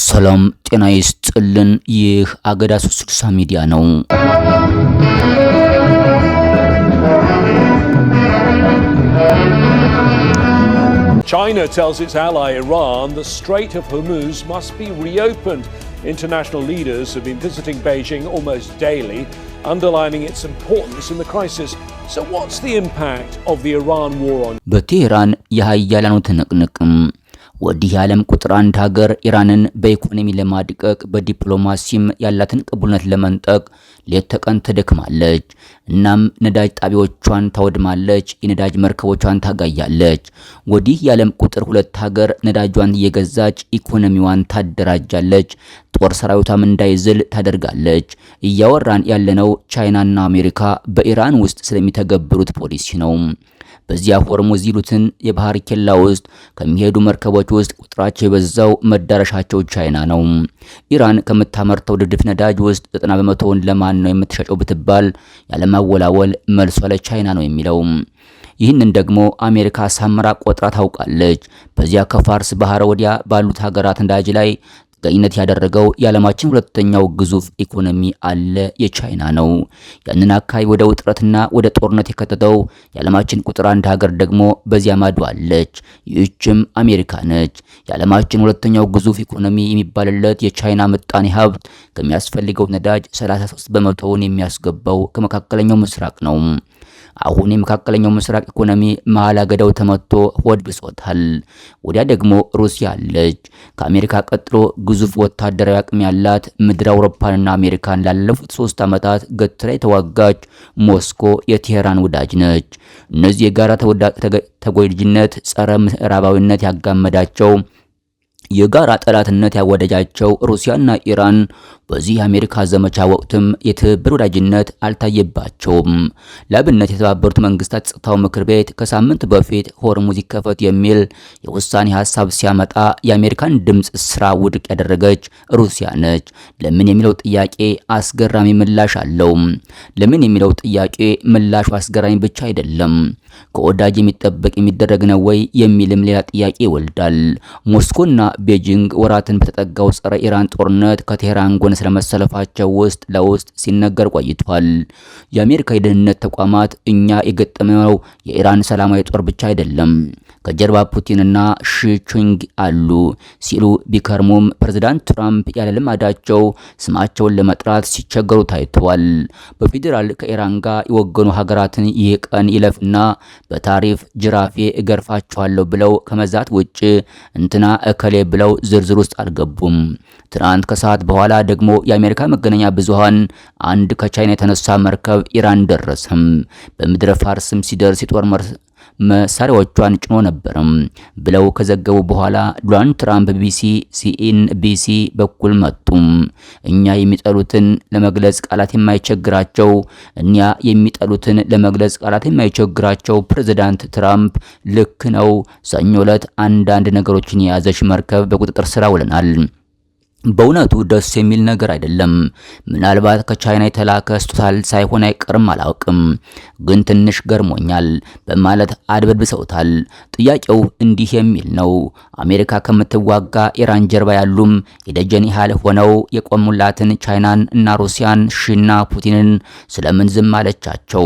ሰላም ጤና ይስጥልን። ይህ አገዳ 360 ሚዲያ ነው። China tells its ally Iran the Strait of Hormuz must be reopened. International leaders have been visiting Beijing almost daily, underlining its importance in the crisis. So what's the impact of the Iran war on? በቴህራን የኃያላኑ ትንቅንቅም ወዲህ የዓለም ቁጥር አንድ ሀገር ኢራንን በኢኮኖሚ ለማድቀቅ በዲፕሎማሲም ያላትን ቅቡልነት ለመንጠቅ ሌት ተቀን ትደክማለች። እናም ነዳጅ ጣቢያዎቿን ታወድማለች፣ የነዳጅ መርከቦቿን ታጋያለች። ወዲህ የዓለም ቁጥር ሁለት ሀገር ነዳጇን እየገዛች ኢኮኖሚዋን ታደራጃለች፣ ጦር ሰራዊቷም እንዳይዝል ታደርጋለች። እያወራን ያለነው ቻይናና አሜሪካ በኢራን ውስጥ ስለሚተገብሩት ፖሊሲ ነው። በዚያ ሆርሙዝ ይሉትን የባህር ኬላ ውስጥ ከሚሄዱ መርከቦች ውስጥ ቁጥራቸው የበዛው መዳረሻቸው ቻይና ነው። ኢራን ከምታመርተው ድፍድፍ ነዳጅ ውስጥ 90% ለማን ነው የምትሸጨው ብትባል ያለማወላወል መልሷ ለቻይና ነው የሚለው። ይህንን ደግሞ አሜሪካ ሳምራ ቆጥራ ታውቃለች። በዚያ ከፋርስ ባህር ወዲያ ባሉት ሀገራት ነዳጅ ላይ ጥገኝነት ያደረገው የዓለማችን ሁለተኛው ግዙፍ ኢኮኖሚ አለ የቻይና ነው። ያንን አካባቢ ወደ ውጥረትና ወደ ጦርነት የከተተው የዓለማችን ቁጥር አንድ ሀገር ደግሞ በዚያ ማዶ አለች። ይህችም አሜሪካ ነች። የዓለማችን ሁለተኛው ግዙፍ ኢኮኖሚ የሚባልለት የቻይና ምጣኔ ሀብት ከሚያስፈልገው ነዳጅ 33% የሚያስገባው ከመካከለኛው ምስራቅ ነው። አሁን የመካከለኛው ምስራቅ ኢኮኖሚ መሃል አገዳው ተመቶ ሆድ ብሶታል። ወዲያ ደግሞ ሩሲያ አለች። ከአሜሪካ ቀጥሎ ግዙፍ ወታደራዊ አቅም ያላት ምድር አውሮፓንና አሜሪካን ላለፉት 3 ዓመታት ገትራ የተዋጋች ሞስኮ የቴህራን ወዳጅ ነች። እነዚህ የጋራ ተጎጂነት ጸረ ምዕራባዊነት ያጋመዳቸው የጋራ ጠላትነት ያወደጃቸው ሩሲያና ኢራን በዚህ የአሜሪካ ዘመቻ ወቅትም የትብብር ወዳጅነት አልታየባቸውም። ለአብነት የተባበሩት መንግስታት ጸጥታው ምክር ቤት ከሳምንት በፊት ሆርሙዝ ይከፈት የሚል የውሳኔ ሀሳብ ሲያመጣ የአሜሪካን ድምጽ ስራ ውድቅ ያደረገች ሩሲያ ነች። ለምን የሚለው ጥያቄ አስገራሚ ምላሽ አለው። ለምን የሚለው ጥያቄ ምላሹ አስገራሚ ብቻ አይደለም፣ ከወዳጅ የሚጠበቅ የሚደረግ ነው ወይ የሚልም ሌላ ጥያቄ ይወልዳል። ሞስኮና ቤጂንግ ወራትን በተጠጋው ጸረ ኢራን ጦርነት ከቴህራን ጎን ስለመሰለፋቸው ውስጥ ለውስጥ ሲነገር ቆይቷል። የአሜሪካ የደህንነት ተቋማት እኛ የገጠመው የኢራን ሰላማዊ ጦር ብቻ አይደለም፣ ከጀርባ ፑቲንና ሺቺንግ አሉ ሲሉ ቢከርሙም ፕሬዝዳንት ትራምፕ ያለ ልማዳቸው ስማቸውን ለመጥራት ሲቸገሩ ታይተዋል። በፌዴራል ከኢራን ጋር የወገኑ ሀገራትን ይህ ቀን ይለፍና በታሪፍ ጅራፌ እገርፋቸዋለሁ ብለው ከመዛት ውጭ እንትና እከሌ ብለው ዝርዝር ውስጥ አልገቡም። ትናንት ከሰዓት በኋላ ደግሞ የአሜሪካ መገናኛ ብዙሃን አንድ ከቻይና የተነሳ መርከብ ኢራን ደረሰም፣ በምድረ ፋርስም ሲደርስ የጦር መሳሪያዎቿን ጭኖ ነበርም ብለው ከዘገቡ በኋላ ዶናልድ ትራምፕ ሲኤንቢሲ በኩል መጡ። እኛ የሚጠሉትን ለመግለጽ ቃላት የማይቸግራቸው የሚጠሉትን ለመግለጽ ቃላት የማይቸግራቸው ፕሬዝዳንት ትራምፕ ልክ ነው፣ ሰኞ ዕለት አንዳንድ ነገሮችን የያዘች መርከብ በቁጥጥር ስር ውለናል። በእውነቱ ደስ የሚል ነገር አይደለም። ምናልባት ከቻይና የተላከ ስጦታ ሳይሆን አይቀርም፣ አላውቅም፣ ግን ትንሽ ገርሞኛል በማለት አድበድብሰውታል። ጥያቄው እንዲህ የሚል ነው። አሜሪካ ከምትዋጋ ኢራን ጀርባ ያሉም የደጀን ያህል ሆነው የቆሙላትን ቻይናን እና ሩሲያን ሺና ፑቲንን ስለምን ዝም አለቻቸው?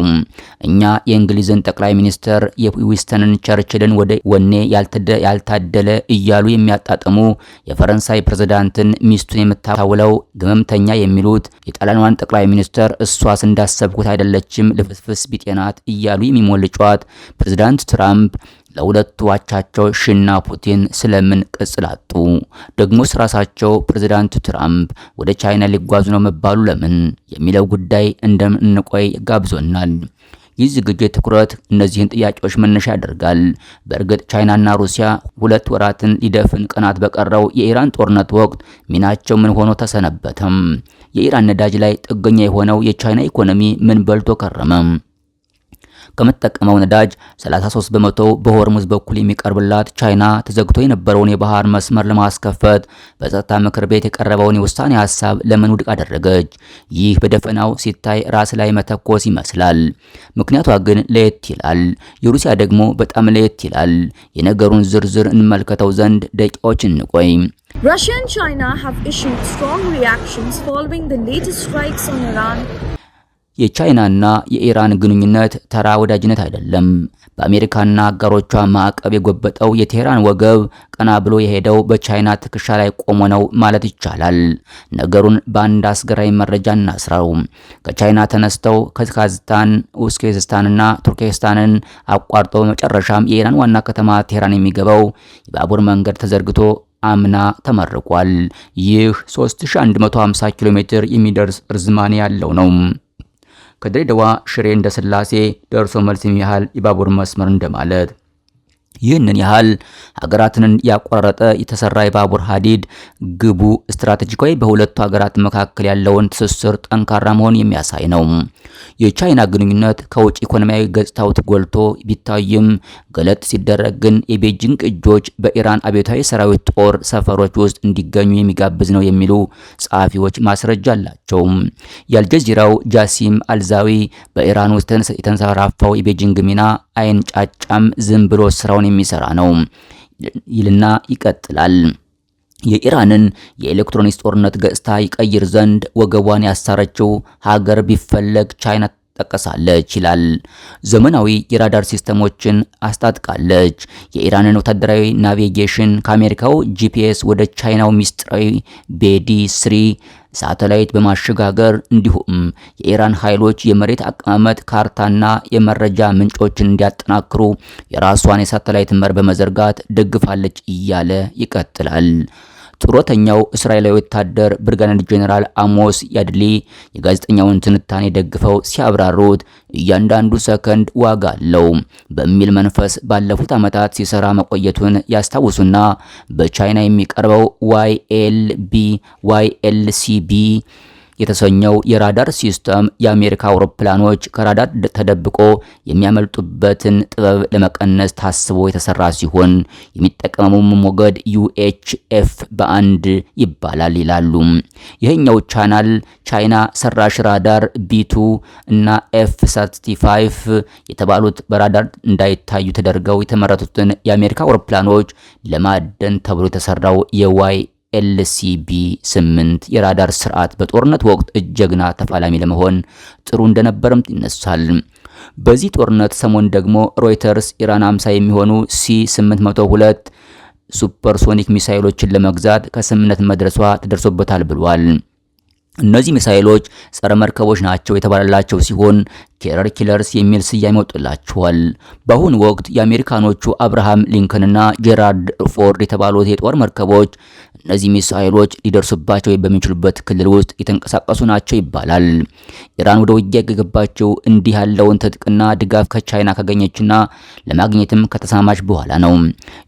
እኛ የእንግሊዝን ጠቅላይ ሚኒስትር የዊንስተን ቸርችልን ወኔ ያልታደለ እያሉ የሚያጣጥሙ የፈረንሳይ ፕሬዝዳንትን ሚስቱን የምታውለው ግመምተኛ የሚሉት የጣሊያኗን ጠቅላይ ሚኒስትር እሷስ እንዳሰብኩት አይደለችም ልፍስፍስ ቢጤናት እያሉ የሚሞልጯት ፕሬዝዳንት ትራምፕ ለሁለቱ አቻቸው ሺና ፑቲን ስለምን ቅጽል አጡ? ደግሞ ራሳቸው ፕሬዝዳንት ትራምፕ ወደ ቻይና ሊጓዙ ነው መባሉ ለምን የሚለው ጉዳይ እንደምንቆይ ጋብዞናል። ይህ ዝግጅት ትኩረት እነዚህን ጥያቄዎች መነሻ ያደርጋል። በእርግጥ ቻይናና ሩሲያ 2 ወራትን ሊደፍን ቀናት በቀረው የኢራን ጦርነት ወቅት ሚናቸው ምን ሆኖ ተሰነበተም? የኢራን ነዳጅ ላይ ጥገኛ የሆነው የቻይና ኢኮኖሚ ምን በልቶ ከረመ? ከምትጠቀመው ነዳጅ 33 በመቶ በሆርሙዝ በኩል የሚቀርብላት ቻይና ተዘግቶ የነበረውን የባህር መስመር ለማስከፈት በጸጥታ ምክር ቤት የቀረበውን የውሳኔ ሀሳብ ለምን ውድቅ አደረገች? ይህ በደፈናው ሲታይ ራስ ላይ መተኮስ ይመስላል። ምክንያቷ ግን ለየት ይላል። የሩሲያ ደግሞ በጣም ለየት ይላል። የነገሩን ዝርዝር እንመልከተው ዘንድ ደቂቃዎች እንቆይ። Russia and China have issued strong reactions following the latest strikes on Iran. የቻይናና የኢራን ግንኙነት ተራ ወዳጅነት አይደለም። በአሜሪካና አጋሮቿ ማዕቀብ የጎበጠው የቴህራን ወገብ ቀና ብሎ የሄደው በቻይና ትከሻ ላይ ቆሞ ነው ማለት ይቻላል። ነገሩን በአንድ አስገራሚ መረጃ እናስራው። ከቻይና ተነስተው ካዛክስታን፣ ኡዝቤኪስታንና ቱርክሜኒስታንን አቋርጦ በመጨረሻም የኢራን ዋና ከተማ ቴህራን የሚገባው የባቡር መንገድ ተዘርግቶ አምና ተመርቋል። ይህ 3150 ኪሎ ሜትር የሚደርስ ርዝማኔ ያለው ነው። ከድሬዳዋ ሽሬ እንደ ስላሴ ደርሶ መልስ የሚያህል የባቡር መስመር እንደማለት። ይህንን ያህል ሀገራትን ያቆራረጠ የተሰራ የባቡር ሀዲድ ግቡ ስትራቴጂካዊ በሁለቱ ሀገራት መካከል ያለውን ትስስር ጠንካራ መሆን የሚያሳይ ነው። የቻይና ግንኙነት ከውጭ ኢኮኖሚያዊ ገጽታው ጎልቶ ቢታይም ገለጥ ሲደረግ ግን የቤጂንግ እጆች በኢራን አብዮታዊ ሰራዊት ጦር ሰፈሮች ውስጥ እንዲገኙ የሚጋብዝ ነው የሚሉ ጸሐፊዎች ማስረጃ አላቸው። የአልጀዚራው ጃሲም አልዛዊ በኢራን ውስጥ የተንሰራፋው የቤጂንግ ሚና አይን ጫጫም ዝም ብሎ ስራውን የሚሰራ ነው ይልና ይቀጥላል። የኢራንን የኤሌክትሮኒክስ ጦርነት ገጽታ ይቀይር ዘንድ ወገቧን ያሳረችው ሀገር ቢፈለግ ቻይና ጠቀሳለች ይላል። ዘመናዊ የራዳር ሲስተሞችን አስታጥቃለች። የኢራንን ወታደራዊ ናቪጌሽን ከአሜሪካው ጂፒኤስ ወደ ቻይናው ሚስጥራዊ ቤዲ 3 ሳተላይት በማሸጋገር እንዲሁም የኢራን ኃይሎች የመሬት አቀማመጥ ካርታና የመረጃ ምንጮችን እንዲያጠናክሩ የራሷን የሳተላይት መር በመዘርጋት ደግፋለች እያለ ይቀጥላል። ጡረተኛው እስራኤላዊ ወታደር ብርጋዴር ጄኔራል አሞስ ያድሊ የጋዜጠኛውን ትንታኔ ደግፈው ሲያብራሩት እያንዳንዱ ሰከንድ ዋጋ አለው በሚል መንፈስ ባለፉት ዓመታት ሲሰራ መቆየቱን ያስታውሱና በቻይና የሚቀርበው YLCB የተሰኘው የራዳር ሲስተም የአሜሪካ አውሮፕላኖች ከራዳር ተደብቆ የሚያመልጡበትን ጥበብ ለመቀነስ ታስቦ የተሰራ ሲሆን የሚጠቀመው ሞገድ UHF በአንድ ይባላል ይላሉ። ይሄኛው ቻናል ቻይና ሰራሽ ራዳር B2 እና F-35 የተባሉት በራዳር እንዳይታዩ ተደርገው የተመረቱትን የአሜሪካ አውሮፕላኖች ለማደን ተብሎ የተሰራው LCB 8 የራዳር ስርዓት በጦርነት ወቅት ጀግና ተፋላሚ ለመሆን ጥሩ እንደነበርም ይነሳል። በዚህ ጦርነት ሰሞን ደግሞ ሮይተርስ ኢራን 50 የሚሆኑ C802 ሱፐርሶኒክ ሚሳኤሎችን ለመግዛት ከስምምነት መድረሷ ተደርሶበታል ብሏል። እነዚህ ሚሳኤሎች ጸረ መርከቦች ናቸው የተባለላቸው ሲሆን ቴረር ኪለርስ የሚል ስያሜ ወጥቶላቸዋል። በአሁኑ ወቅት የአሜሪካኖቹ አብርሃም ሊንከንና ጄራልድ ፎርድ የተባሉት የጦር መርከቦች እነዚህ ሚሳኤሎች ሊደርሱባቸው በሚችሉበት ክልል ውስጥ የተንቀሳቀሱ ናቸው ይባላል። ኢራን ወደ ውጊያ የገባችው እንዲህ ያለውን ትጥቅና ድጋፍ ከቻይና ካገኘችና ለማግኘትም ከተስማማች በኋላ ነው።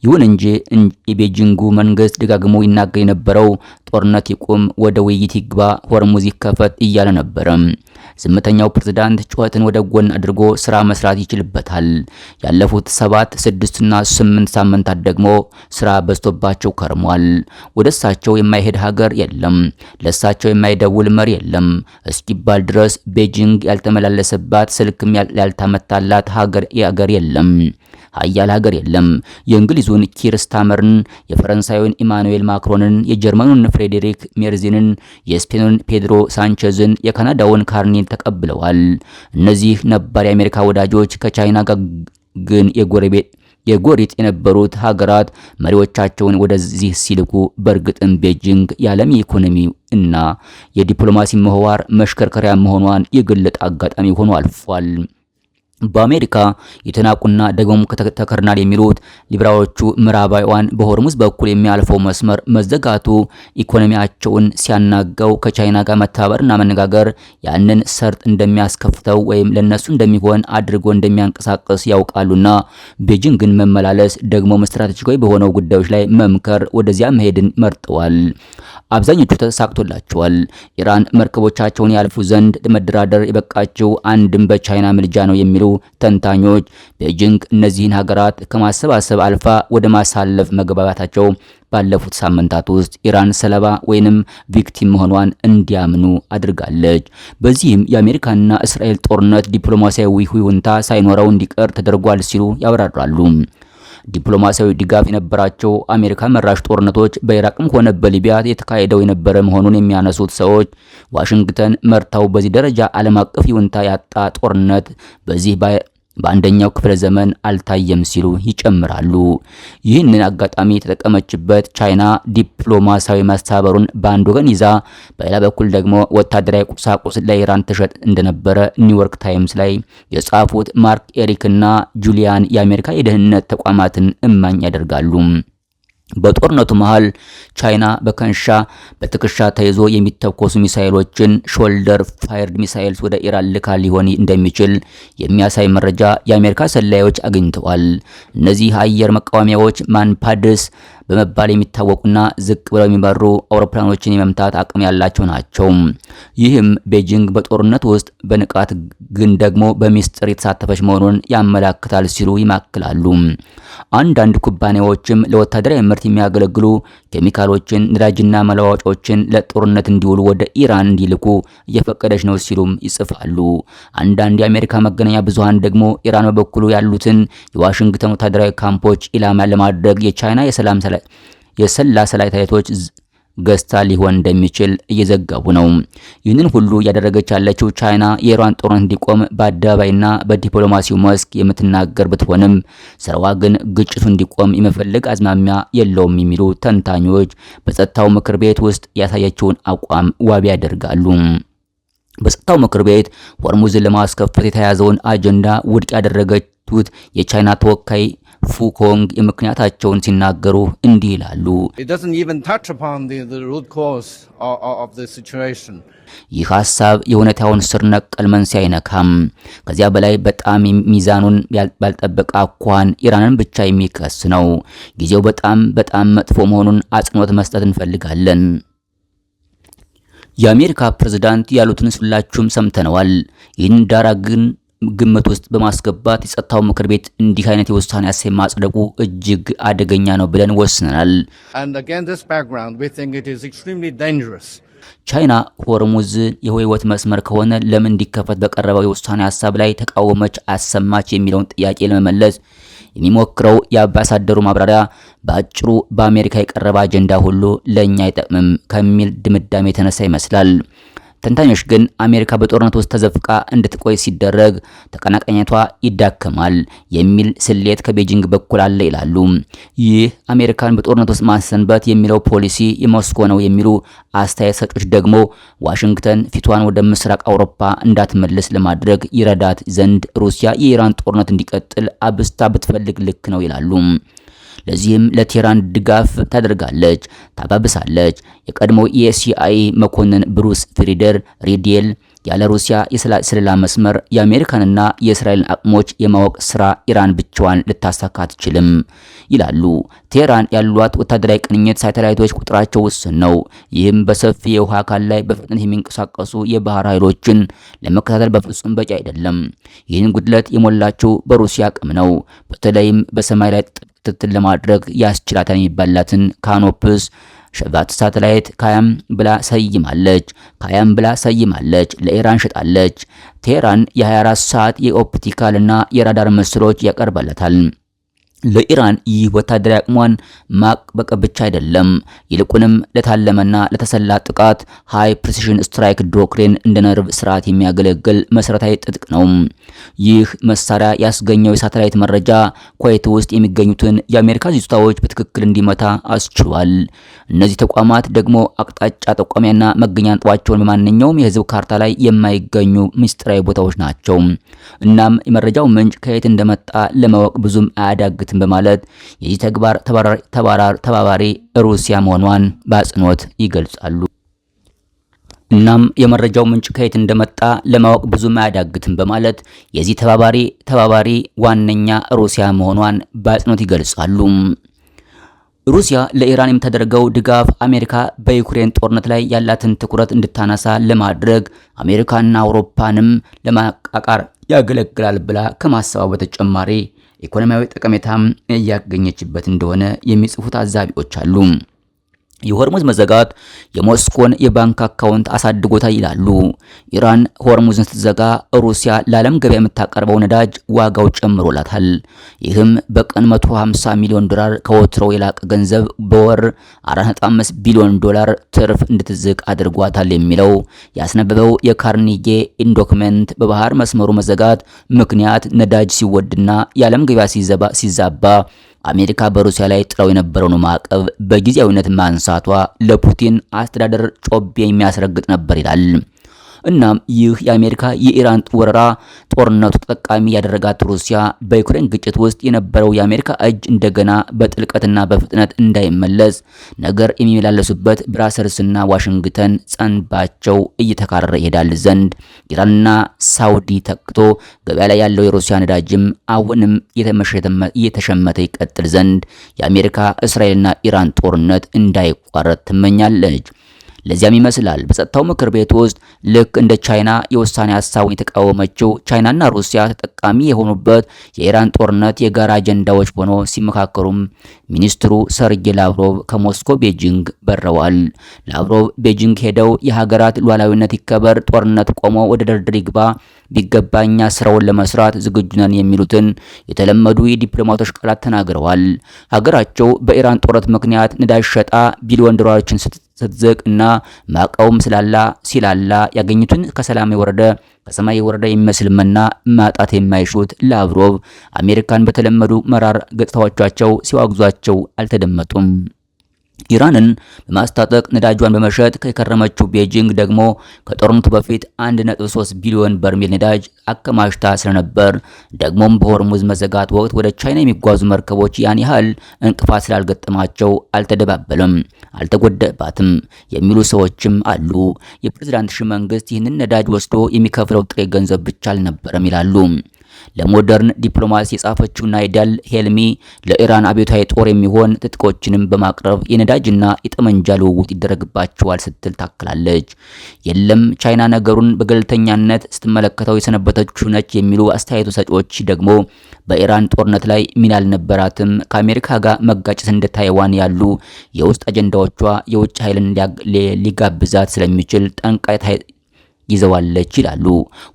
ይሁን እንጂ የቤጂንጉ መንግስት ደጋግሞ ይናገር የነበረው ጦርነት ይቁም፣ ወደ ውይይት ይግባ፣ ሆርሙዝ ይከፈት እያለ ነበር። ዝምተኛው ፕሬዝዳንት ጩኸትን ወደ ጎን አድርጎ ስራ መስራት ይችልበታል። ያለፉት 7፣ 6 እና 8 ሳምንታት ደግሞ ስራ በዝቶባቸው ከርሟል። ወደ እሳቸው የማይሄድ ሀገር የለም፣ ለእሳቸው የማይደውል መሪ የለም እስኪባል ድረስ ቤጂንግ ያልተመላለሰባት ስልክም ያልተመታላት ሀገር የለም። ሀያል ሀገር የለም። የእንግሊዙን ኪር ስታመርን፣ የፈረንሳዩን ኢማኑኤል ማክሮንን፣ የጀርመኑን ፍሬዴሪክ ሜርዝን፣ የስፔኑን ፔድሮ ሳንቼዝን፣ የካናዳውን ካርኒን ተቀብለዋል። እነዚህ ነባር የአሜሪካ ወዳጆች ከቻይና ጋር ግን የጎሪጥ የነበሩት ሀገራት መሪዎቻቸውን ወደዚህ ሲልኩ በእርግጥም ቤጂንግ የዓለም ኢኮኖሚ እና የዲፕሎማሲ ምህዋር መሽከርከሪያ መሆኗን የገለጠ አጋጣሚ ሆኖ አልፏል። በአሜሪካ የተናቁና ደግሞም ተከርናል የሚሉት ሊብራዎቹ ምዕራባውያን በሆርሙዝ በኩል የሚያልፈው መስመር መዘጋቱ ኢኮኖሚያቸውን ሲያናጋው ከቻይና ጋር መተባበርና መነጋገር ያንን ሰርጥ እንደሚያስከፍተው ወይም ለነሱ እንደሚሆን አድርጎ እንደሚያንቀሳቀስ ያውቃሉና ቤጂንግን መመላለስ ደግሞ ስትራቴጂካዊ በሆነው ጉዳዮች ላይ መምከር ወደዚያ መሄድን መርጠዋል። አብዛኞቹ ተሳክቶላቸዋል። ኢራን መርከቦቻቸውን ያልፉ ዘንድ መደራደር የበቃቸው አንድም በቻይና ምልጃ ነው የሚሉ ተንታኞች ቤጂንግ እነዚህን ሀገራት ከማሰባሰብ አልፋ ወደ ማሳለፍ መግባባታቸው ባለፉት ሳምንታት ውስጥ ኢራን ሰለባ ወይንም ቪክቲም መሆኗን እንዲያምኑ አድርጋለች። በዚህም የአሜሪካና እስራኤል ጦርነት ዲፕሎማሲያዊ ይሁንታ ሳይኖረው እንዲቀር ተደርጓል ሲሉ ያብራራሉ። ዲፕሎማሲያዊ ድጋፍ የነበራቸው አሜሪካ መራሽ ጦርነቶች በኢራቅም ሆነ በሊቢያ የተካሄደው የነበረ መሆኑን የሚያነሱት ሰዎች ዋሽንግተን መርታው በዚህ ደረጃ ዓለም አቀፍ ይሁንታ ያጣ ጦርነት በዚህ በአንደኛው ክፍለ ዘመን አልታየም ሲሉ ይጨምራሉ። ይህንን አጋጣሚ የተጠቀመችበት ቻይና ዲፕሎማሲያዊ ማስተባበሩን በአንድ ወገን ይዛ በሌላ በኩል ደግሞ ወታደራዊ ቁሳቁስ ለኢራን ተሸጥ እንደነበረ ኒውዮርክ ታይምስ ላይ የጻፉት ማርክ ኤሪክ እና ጁሊያን የአሜሪካ የደህንነት ተቋማትን እማኝ ያደርጋሉ። በጦርነቱ መሃል ቻይና በትከሻ ተይዞ የሚተኮሱ ሚሳኤሎችን ሾልደር ፋየርድ ሚሳኤልስ ወደ ኢራን ልካ ሊሆን እንደሚችል የሚያሳይ መረጃ የአሜሪካ ሰላዮች አግኝተዋል። እነዚህ አየር መቃወሚያዎች ማንፓድስ በመባል የሚታወቁና ዝቅ ብለው የሚበሩ አውሮፕላኖችን የመምታት አቅም ያላቸው ናቸው። ይህም ቤጂንግ በጦርነት ውስጥ በንቃት ግን ደግሞ በሚስጥር የተሳተፈች መሆኑን ያመላክታል ሲሉ ይማክላሉ። አንዳንድ ኩባንያዎችም ለወታደራዊ ምርት የሚያገለግሉ ኬሚካሎችን፣ ነዳጅና መለዋወጫዎችን ለጦርነት እንዲውሉ ወደ ኢራን እንዲልኩ እየፈቀደች ነው ሲሉም ይጽፋሉ። አንዳንድ የአሜሪካ መገናኛ ብዙሃን ደግሞ ኢራን በበኩሉ ያሉትን የዋሽንግተን ወታደራዊ ካምፖች ኢላማ ለማድረግ የቻይና የሰላ ሳተላይቶች ገዝታ ሊሆን እንደሚችል እየዘገቡ ነው። ይህንን ሁሉ ያደረገች ያለችው ቻይና የኢራን ጦርነት እንዲቆም በአደባባይና በዲፕሎማሲው መስክ የምትናገር ብትሆንም ስራዋ ግን ግጭቱ እንዲቆም የመፈለግ አዝማሚያ የለውም የሚሉ ተንታኞች በጸጥታው ምክር ቤት ውስጥ ያሳየችውን አቋም ዋቢ ያደርጋሉ። በጸጥታው ምክር ቤት ሆርሙዝን ለማስከፈት የተያዘውን አጀንዳ ውድቅ ያደረገችው የቻይና ተወካይ ፉኮንግ የምክንያታቸውን ሲናገሩ እንዲህ ይላሉ። ይህ ሀሳብ የሁኔታውን ስር ነቀል መንስኤ አይነካም። ከዚያ በላይ በጣም ሚዛኑን ባልጠበቀ አኳኋን ኢራንን ብቻ የሚከስ ነው። ጊዜው በጣም መጥፎ መሆኑን አጽንኦት መስጠት እንፈልጋለን። የአሜሪካ ፕሬዝዳንት ያሉትን ሁላችሁም ሰምተነዋል። ይህን ዳራ ግን ግምት ውስጥ በማስገባት የጸጥታው ምክር ቤት እንዲህ አይነት የውሳኔ ሀሳብ ማጽደቁ እጅግ አደገኛ ነው ብለን ወስነናል። ቻይና ሆርሙዝ የህይወት መስመር ከሆነ ለምን እንዲከፈት በቀረበው የውሳኔ ሀሳብ ላይ ተቃወመች አሰማች የሚለውን ጥያቄ ለመመለስ የሚሞክረው የአምባሳደሩ ማብራሪያ በአጭሩ በአሜሪካ የቀረበ አጀንዳ ሁሉ ለኛ አይጠቅምም ከሚል ድምዳሜ የተነሳ ይመስላል። ተንታኞች ግን አሜሪካ በጦርነት ውስጥ ተዘፍቃ እንድትቆይ ሲደረግ ተቀናቃኝነቷ ይዳከማል የሚል ስሌት ከቤጂንግ በኩል አለ ይላሉ። ይህ አሜሪካን በጦርነት ውስጥ ማሰንበት የሚለው ፖሊሲ የሞስኮ ነው የሚሉ አስተያየት ሰጮች ደግሞ ዋሽንግተን ፊቷን ወደ ምስራቅ አውሮፓ እንዳትመልስ ለማድረግ ይረዳት ዘንድ ሩሲያ የኢራን ጦርነት እንዲቀጥል አብስታ ብትፈልግ ልክ ነው ይላሉ። ለዚህም ለቴህራን ድጋፍ ታደርጋለች፣ ታባብሳለች። የቀድሞው የሲአይኤ መኮንን ብሩስ ፍሪደር ሪዴል ያለ ሩሲያ የስለላ መስመር የአሜሪካንና የእስራኤልን አቅሞች የማወቅ ስራ ኢራን ብቻዋን ልታሳካ አትችልም ይላሉ። ቴህራን ያሏት ወታደራዊ ቅኝት ሳተላይቶች ቁጥራቸው ውስን ነው። ይህም በሰፊ የውሃ አካል ላይ በፍጥነት የሚንቀሳቀሱ የባህር ኃይሎችን ለመከታተል በፍጹም በቂ አይደለም። ይህን ጉድለት የሞላችው በሩሲያ አቅም ነው። በተለይም በሰማይ ላይ ክትትል ለማድረግ ያስችላታል የሚባላትን ካኖፕስ ሸባት ሳተላይት ካያም ብላ ሰይማለች። ለኢራን ሸጣለች። ቴህራን የ24 ሰዓት የኦፕቲካል እና የራዳር ምስሎች ያቀርባለታል። ለኢራን ይህ ወታደራዊ አቅሟን ማቅበቅ ብቻ አይደለም፣ ይልቁንም ለታለመና ለተሰላ ጥቃት ሃይ ፕሪሲዥን ስትራይክ ዶክትሪን እንደ ነርቭ ስርዓት የሚያገለግል መሰረታዊ ጥጥቅ ነው። ይህ መሳሪያ ያስገኘው የሳተላይት መረጃ ኩዌት ውስጥ የሚገኙትን የአሜሪካ ይዞታዎች በትክክል እንዲመታ አስችሏል። እነዚህ ተቋማት ደግሞ አቅጣጫ ጠቋሚያና መገኛ ነጥባቸውን በማንኛውም የህዝብ ካርታ ላይ የማይገኙ ምስጢራዊ ቦታዎች ናቸው። እናም የመረጃው ምንጭ ከየት እንደመጣ ለማወቅ ብዙም አያዳግትም በማለት የዚህ ተግባር ተባባሪ ሩሲያ መሆኗን በአጽንኦት ይገልጻሉ። እናም የመረጃው ምንጭ ከየት እንደመጣ ለማወቅ ብዙም አያዳግትም በማለት የዚህ ተባባሪ ዋነኛ ሩሲያ መሆኗን በአጽንኦት ይገልጻሉ። ሩሲያ ለኢራን የምታደርገው ድጋፍ አሜሪካ በዩክሬን ጦርነት ላይ ያላትን ትኩረት እንድታነሳ ለማድረግ አሜሪካና አውሮፓንም ለማቃቃር ያገለግላል ብላ ከማሰባው በተጨማሪ ኢኮኖሚያዊ ጠቀሜታም እያገኘችበት እንደሆነ የሚጽፉ ታዛቢዎች አሉ። የሆርሙዝ መዘጋት የሞስኮን የባንክ አካውንት አሳድጎታል ይላሉ። ኢራን ሆርሙዝን ስትዘጋ ሩሲያ ለዓለም ገበያ የምታቀርበው ነዳጅ ዋጋው ጨምሮላታል። ይህም በቀን 150 ሚሊዮን ዶላር ከወትሮው የላቀ ገንዘብ በወር 4.5 ቢሊዮን ዶላር ትርፍ እንድትዝቅ አድርጓታል የሚለው ያስነበበው የካርኒጌ ኢንዶክመንት በባህር መስመሩ መዘጋት ምክንያት ነዳጅ ሲወድና የዓለም ገበያ ሲዛባ አሜሪካ በሩሲያ ላይ ጥለው የነበረውን ማዕቀብ በጊዜያዊነት ማንሳቷ ለፑቲን አስተዳደር ጮቤ የሚያስረግጥ ነበር ይላል። እናም ይህ የአሜሪካ የኢራን ወረራ ጦርነቱ ተጠቃሚ ያደረጋት ሩሲያ በዩክሬን ግጭት ውስጥ የነበረው የአሜሪካ እጅ እንደገና በጥልቀትና በፍጥነት እንዳይመለስ ነገር የሚመላለሱበት ብራሰልስና ዋሽንግተን ጸንባቸው እየተካረረ ይሄዳል ዘንድ ኢራንና ሳውዲ ተክቶ ገበያ ላይ ያለው የሩሲያ ነዳጅም አሁንም እየተሸመተ ይቀጥል ዘንድ የአሜሪካ እስራኤልና ኢራን ጦርነት እንዳይቋረጥ ትመኛለች። ለዚያም ይመስላል በጸጥታው ምክር ቤት ውስጥ ልክ እንደ ቻይና የውሳኔ ሀሳቡን የተቃወመችው ቻይናና ሩሲያ ተጠቃሚ የሆኑበት የኢራን ጦርነት የጋራ አጀንዳዎች ሆኖ ሲመካከሩም ሚኒስትሩ ሰርጌይ ላቭሮቭ ከሞስኮ ቤጂንግ በረዋል። ላቭሮቭ ቤጂንግ ሄደው የሀገራት ሉዓላዊነት ይከበር፣ ጦርነት ቆሞ ወደ ድርድር ይግባ ቢገባኛ ስራውን ለመስራት ዝግጁ ነን የሚሉትን የተለመዱ የዲፕሎማቶች ቃላት ተናግረዋል። ሀገራቸው በኢራን ጦርነት ምክንያት ነዳጅ ሸጣ ቢሊዮን ዶላሮችን ስትዝቅ እና ማዕቀቡም ሲላላ ያገኙትን ከሰማይ የወረደ የሚመስል መና ማጣት የማይሹት ላቭሮቭ አሜሪካን በተለመዱ መራር ገጽታዎቻቸው ሲዋግዟቸው አልተደመጡም። ኢራንን በማስታጠቅ ነዳጇን በመሸጥ ከከረመችው ቤጂንግ ደግሞ ከጦርነቱ በፊት 1.3 ቢሊዮን በርሜል ነዳጅ አከማችታ ስለነበር ደግሞም በሆርሙዝ መዘጋት ወቅት ወደ ቻይና የሚጓዙ መርከቦች ያን ያህል እንቅፋት ስላልገጠማቸው አልተደባበለም፣ አልተጎደባትም የሚሉ ሰዎችም አሉ። የፕሬዝዳንት ሺ መንግስት ይህንን ነዳጅ ወስዶ የሚከፍለው ጥሬ ገንዘብ ብቻ አልነበረም ይላሉ። ለሞደርን ዲፕሎማሲ የጻፈችው ናይዳል ሄልሚ ለኢራን አብዮታዊ ጦር የሚሆን ትጥቆችንም በማቅረብ የነዳጅና የጠመንጃ ልውውጥ ይደረግባቸዋል ስትል ታክላለች። የለም ቻይና ነገሩን በገለልተኛነት ስትመለከተው የሰነበተችው ነች የሚሉ አስተያየቱ ሰጪዎች ደግሞ በኢራን ጦርነት ላይ ሚና አልነበራትም፣ ከአሜሪካ ጋር መጋጨት እንደ ታይዋን ያሉ የውስጥ አጀንዳዎቿ የውጭ ኃይልን ሊጋብዛት ስለሚችል ጠንቃይ ይዘዋለች ይላሉ።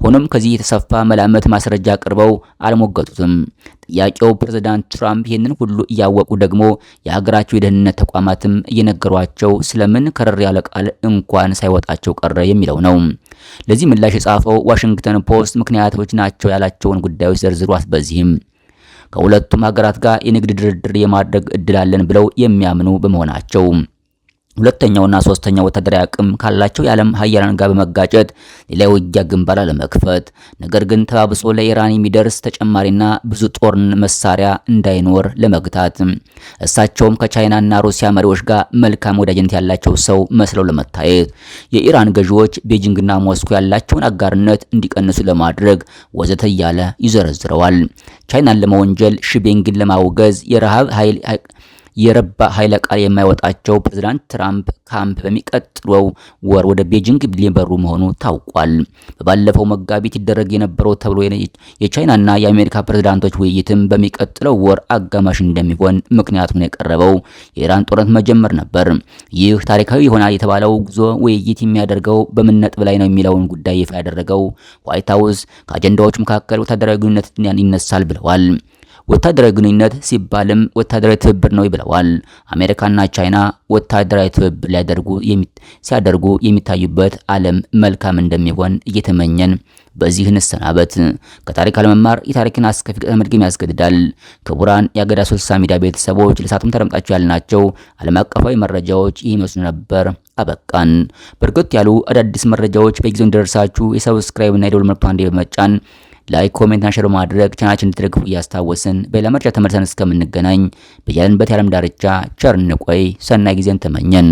ሆኖም ከዚህ የተሰፋ መላመት ማስረጃ አቅርበው አልሞገቱትም። ጥያቄው ፕሬዝዳንት ትራምፕ ይህንን ሁሉ እያወቁ ደግሞ የሀገራቸው የደህንነት ተቋማትም እየነገሯቸው ስለምን ከረር ያለ ቃል እንኳን ሳይወጣቸው ቀረ የሚለው ነው። ለዚህ ምላሽ የጻፈው ዋሽንግተን ፖስት ምክንያቶች ናቸው ያላቸውን ጉዳዮች ዘርዝሯል። በዚህም ከሁለቱም ሀገራት ጋር የንግድ ድርድር የማድረግ እድል አለን ብለው የሚያምኑ በመሆናቸው ሁለተኛውና ሶስተኛው ወታደራዊ አቅም ካላቸው የዓለም ሀያላን ጋር በመጋጨት ሌላ ውጊያ ግንባር ለመክፈት ነገር ግን ተባብሶ ለኢራን የሚደርስ ተጨማሪና ብዙ ጦር መሳሪያ እንዳይኖር ለመግታት እሳቸውም ከቻይናና ሩሲያ መሪዎች ጋር መልካም ወዳጅነት ያላቸው ሰው መስለው ለመታየት የኢራን ገዢዎች ቤጂንግና ሞስኮ ያላቸውን አጋርነት እንዲቀንሱ ለማድረግ ወዘተ እያለ ይዘረዝረዋል። ቻይናን ለመወንጀል ሺቤንግን ለማውገዝ የረባ ኃይለ ቃል የማይወጣቸው ፕሬዝዳንት ትራምፕ ካምፕ በሚቀጥለው ወር ወደ ቤጂንግ ሊበሩ መሆኑ ታውቋል። በባለፈው መጋቢት ይደረግ የነበረው ተብሎ የቻይናና የአሜሪካ ፕሬዝዳንቶች ውይይትም በሚቀጥለው ወር አጋማሽ እንደሚሆን ምክንያት ሆኖ የቀረበው የኢራን ጦርነት መጀመር ነበር። ይህ ታሪካዊ ይሆናል የተባለው ጉዞ ውይይት የሚያደርገው በምን ነጥብ ላይ ነው የሚለውን ጉዳይ ይፋ ያደረገው ዋይት ሀውስ ከአጀንዳዎች መካከል ወታደራዊ ግንኙነት ይነሳል ብለዋል። ወታደራዊ ግንኙነት ሲባልም ወታደራዊ ትብብር ነው ብለዋል። አሜሪካና ቻይና ወታደራዊ ትብብር ሲያደርጉ የሚታዩበት ዓለም መልካም እንደሚሆን እየተመኘን በዚህ እንሰናበት። ከታሪክ አለመማር የታሪክን አስከፊ ቅጣት መድገም ያስገድዳል። ክቡራን የአገዳ 60 ሚዲያ ቤተሰቦች ለሰዓቱም ተደምጣችሁ ያልናቸው ዓለም አቀፋዊ መረጃዎች ይመስሉ ነበር። አበቃን። በርከት ያሉ አዳዲስ መረጃዎች በጊዜው እንዲደርሳችሁ የሰብስክራይብ እና የደወል ምልክቱን በመጫን ላይክ፣ ኮሜንት እና ሼር ማድረግ ቻናላችንን እንድትደግፉ እያስታወስን በሌላ መረጃ ተመልሰን እስከምንገናኝ በያለንበት የዓለም ዳርቻ ቸር እንቆይ። ሰናይ ጊዜን ተመኘን።